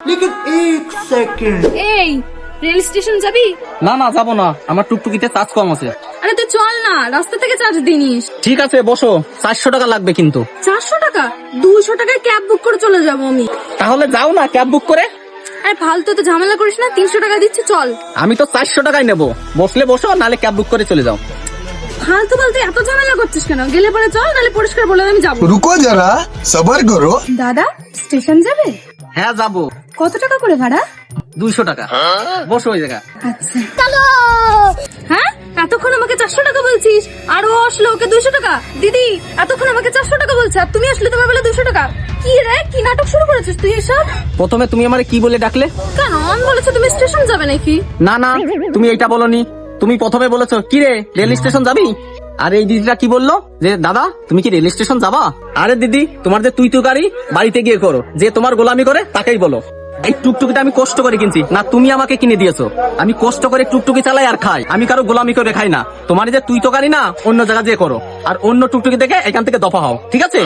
लेकिन एक सेकंड এই রেল স্টেশন যাবি? না না যাবো না, আমার টুকটুকিতে চার্জ কম আছে। আরে তুই চল না, রাস্তা থেকে চার্জ দিনিস। ঠিক আছে বসো, 400 টাকা লাগবে কিন্তু। 400 টাকা? 200 টাকায় ক্যাব বুক করে চলে যাবো আমি। তাহলে যাও না ক্যাব বুক করে। আরে ফালতু তো ঝামেলা করিস না, 300 টাকা দিচ্ছি চল। আমি তো 400 টাকাই নেবো, বসলে বসো নালে ক্যাব বুক করে চলে যাও। ফালতু ফালতু এত ঝামেলা করছিস কেন? গেলে পরে চল, নালে পরিষ্কার বলে আমি যাবো। रुको जरा सबर करो। দাদা স্টেশন যাবে? হ্যাঁ যাবো। কত টাকা করে ভাড়া? 200 টাকা। বসো ওই জায়গা। আচ্ছা চলো। হ্যাঁ এতক্ষণ আমাকে 400 টাকা বলছিস, আর ও আসলো ওকে 200 টাকা। দিদি এতক্ষণ আমাকে 400 টাকা বলছে, আর তুমি আসলে তোমার বলে 200 টাকা। কি রে, কি নাটক শুরু করেছিস তুই এসব? প্রথমে তুমি আমারে কি বলে ডাকলে? কেন আমি বলেছো তুমি স্টেশন যাবে নাকি? না না তুমি এইটা বলনি, তুমি প্রথমে বলেছো কি রে রেল স্টেশন যাবি। আর এই দিদিটা কি বললো যে দাদা তুমি কি রেল স্টেশন যাবা। আরে দিদি তোমার যে তুই তো গাড়ি বাড়িতে গিয়ে করো, যে তোমার গোলামি করে তাকেই বলো। এই টুকটুকিটা আমি কষ্ট করে কিনছি না, তুমি আমাকে কিনে দিয়েছো। আমি কষ্ট করে টুকটুকি চালাই আর খাই, আমি কারো গোলামি করে খাই না। তোমার যে তুই তো গাড়ি না, অন্য জায়গা যেয়ে করো, আর অন্য টুকটুকি দেখে এখান থেকে দফা হও, ঠিক আছে?